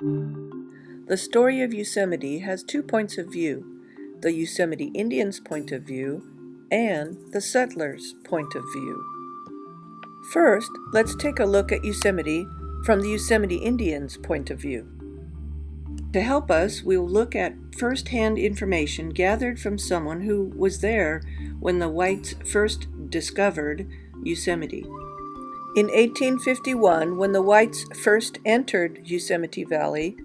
The story of Yosemite has two points of view, the Yosemite Indians' point of view and the settlers' point of view. First, let's take a look at Yosemite from the Yosemite Indians' point of view. To help us, we will look at first-hand information gathered from someone who was there when the whites first discovered Yosemite. In 1851, when the whites first entered Yosemite Valley,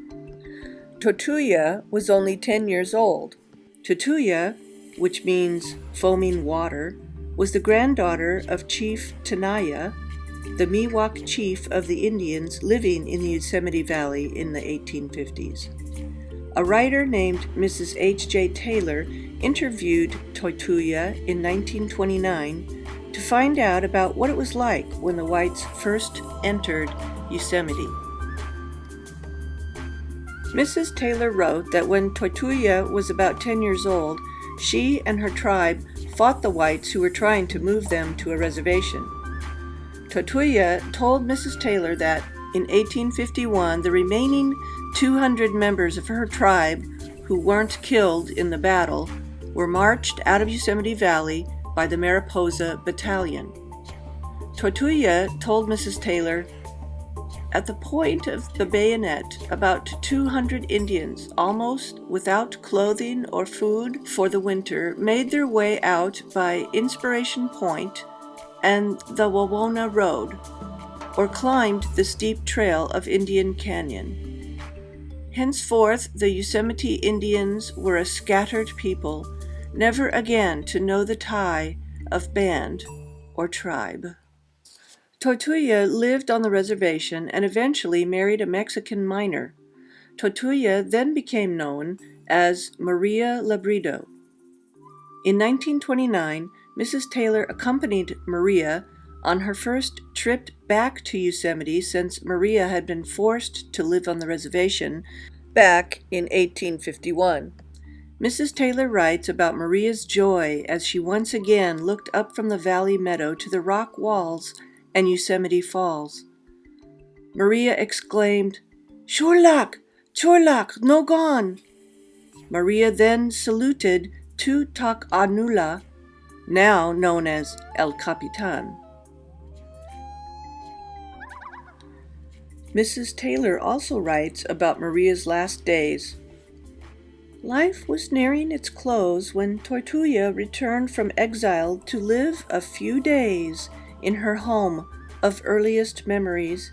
Totuya was only 10 years old. Totuya, which means foaming water, was the granddaughter of Chief Tenaya, the Miwok chief of the Indians living in the Yosemite Valley in the 1850s. A writer named Mrs. H.J. Taylor interviewed Totuya in 1929 to find out about what it was like when the whites first entered Yosemite. Mrs. Taylor wrote that when Totuya was about 10 years old, she and her tribe fought the whites who were trying to move them to a reservation. Totuya told Mrs. Taylor that in 1851 the remaining 200 members of her tribe who weren't killed in the battle were marched out of Yosemite Valley by the Mariposa Battalion. Totuya told Mrs. Taylor, "At the point of the bayonet, about 200 Indians, almost without clothing or food for the winter, made their way out by Inspiration Point and the Wawona Road, or climbed the steep trail of Indian Canyon. Henceforth, the Yosemite Indians were a scattered people, never again to know the tie of band or tribe." Totuya lived on the reservation and eventually married a Mexican miner. Totuya then became known as Maria Labrido. In 1929, Mrs. Taylor accompanied Maria on her first trip back to Yosemite since Maria had been forced to live on the reservation back in 1851. Mrs. Taylor writes about Maria's joy as she once again looked up from the valley meadow to the rock walls and Yosemite Falls. Maria exclaimed, "Chorlak! Chorlak! No gone!" Maria then saluted Toc Anula, now known as El Capitan. Mrs. Taylor also writes about Maria's last days. "Life was nearing its close when Totuya returned from exile to live a few days in her home of earliest memories.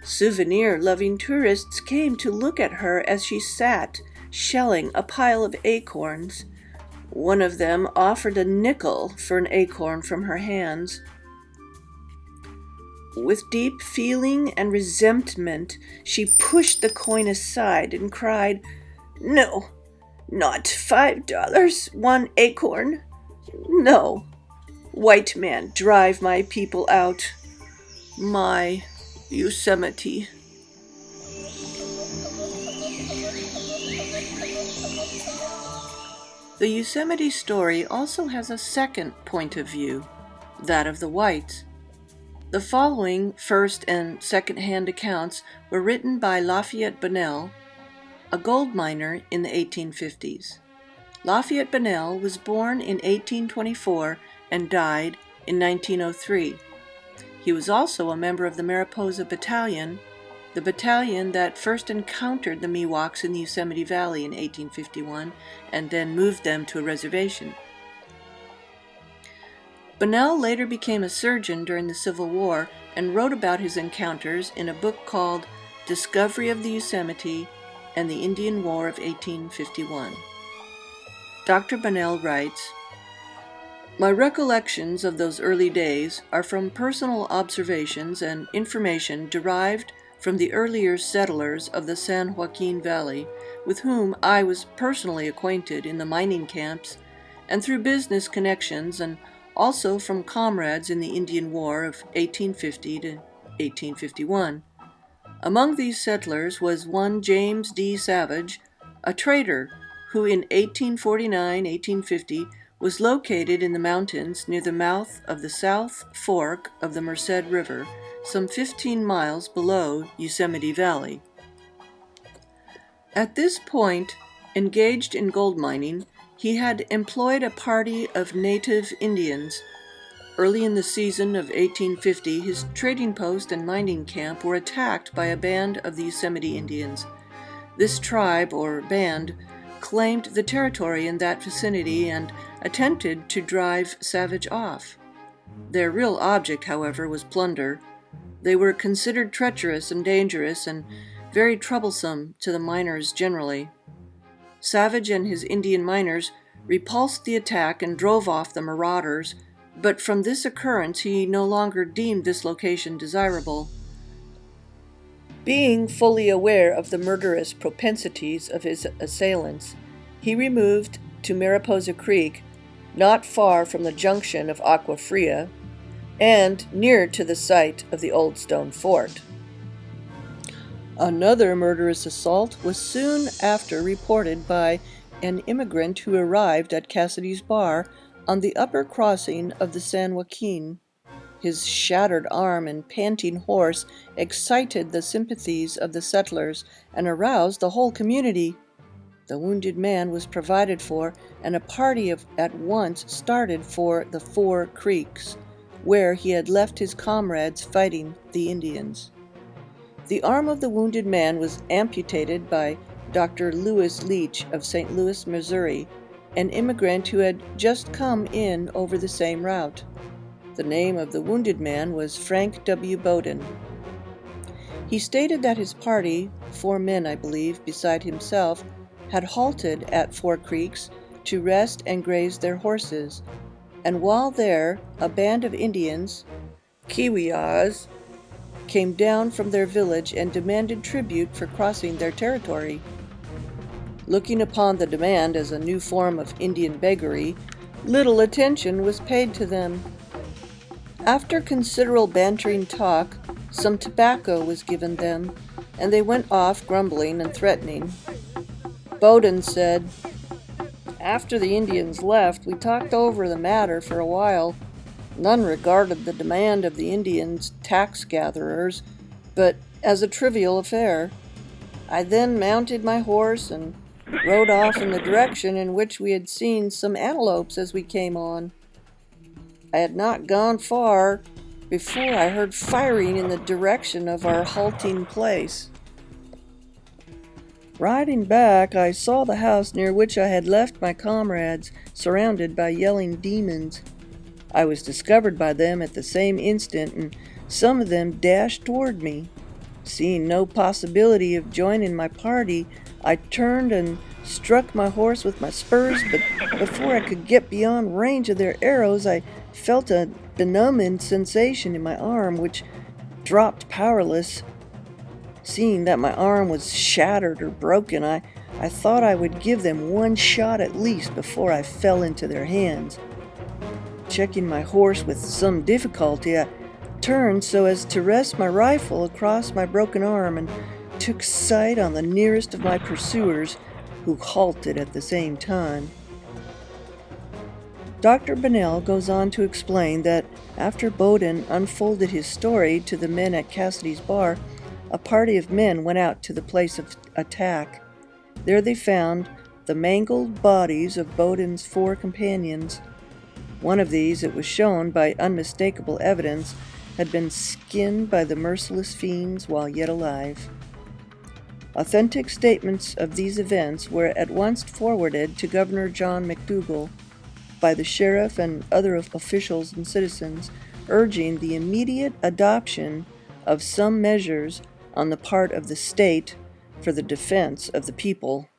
Souvenir-loving tourists came to look at her as she sat shelling a pile of acorns. One of them offered a nickel for an acorn from her hands. With deep feeling and resentment, she pushed the coin aside and cried, 'No, not $5, one acorn. No. White man, drive my people out. My Yosemite.'" The Yosemite story also has a second point of view, that of the whites. The following first and second-hand accounts were written by Lafayette Bunnell, a gold miner in the 1850s. Lafayette Bunnell was born in 1824 and died in 1903. He was also a member of the Mariposa Battalion, the battalion that first encountered the Miwoks in the Yosemite Valley in 1851 and then moved them to a reservation. Bunnell later became a surgeon during the Civil War and wrote about his encounters in a book called Discovery of the Yosemite and the Indian War of 1851. Dr. Bunnell writes, "My recollections of those early days are from personal observations and information derived from the earlier settlers of the San Joaquin Valley, with whom I was personally acquainted in the mining camps and through business connections, and also from comrades in the Indian War of 1850 to 1851. Among these settlers was one James D. Savage, a trader who in 1849-1850 was located in the mountains near the mouth of the South Fork of the Merced River, some 15 miles below Yosemite Valley. At this point, engaged in gold mining, he had employed a party of native Indians. Early in the season of 1850, his trading post and mining camp were attacked by a band of the Yosemite Indians. This tribe, or band, claimed the territory in that vicinity and attempted to drive Savage off. Their real object, however, was plunder. They were considered treacherous and dangerous and very troublesome to the miners generally. Savage and his Indian miners repulsed the attack and drove off the marauders, but from this occurrence he no longer deemed this location desirable. Being fully aware of the murderous propensities of his assailants, he removed to Mariposa Creek, not far from the junction of Agua Fria, and near to the site of the old stone fort. Another murderous assault was soon after reported by an immigrant who arrived at Cassidy's Bar on the upper crossing of the San Joaquin. His shattered arm and panting horse excited the sympathies of the settlers and aroused the whole community. The wounded man was provided for, and a party at once started for the Four Creeks, where he had left his comrades fighting the Indians. The arm of the wounded man was amputated by Dr. Lewis Leach of St. Louis, Missouri, an immigrant who had just come in over the same route. The name of the wounded man was Frank W. Bowden. He stated that his party, 4 men I believe, beside himself, had halted at Four Creeks to rest and graze their horses, and while there, a band of Indians, Kiwias, came down from their village and demanded tribute for crossing their territory. Looking upon the demand as a new form of Indian beggary, little attention was paid to them. After considerable bantering talk, some tobacco was given them, and they went off grumbling and threatening. Bowden said, "After the Indians left, we talked over the matter for a while. None regarded the demand of the Indians' tax gatherers, but as a trivial affair. I then mounted my horse and rode off in the direction in which we had seen some antelopes as we came on. I had not gone far before I heard firing in the direction of our halting place. Riding back, I saw the house near which I had left my comrades, surrounded by yelling demons. I was discovered by them at the same instant, and some of them dashed toward me. Seeing no possibility of joining my party, I turned and struck my horse with my spurs, but before I could get beyond range of their arrows, I felt a benumbing sensation in my arm, which dropped powerless. Seeing that my arm was shattered or broken, I thought I would give them one shot at least before I fell into their hands. Checking my horse with some difficulty, I turned so as to rest my rifle across my broken arm and took sight on the nearest of my pursuers, who halted at the same time." Dr. Bunnell goes on to explain that after Bowden unfolded his story to the men at Cassidy's Bar, a party of men went out to the place of attack. There they found the mangled bodies of Bowden's 4 companions. One of these, it was shown by unmistakable evidence, had been skinned by the merciless fiends while yet alive. Authentic statements of these events were at once forwarded to Governor John McDougall by the sheriff and other officials and citizens, urging the immediate adoption of some measures on the part of the state for the defense of the people.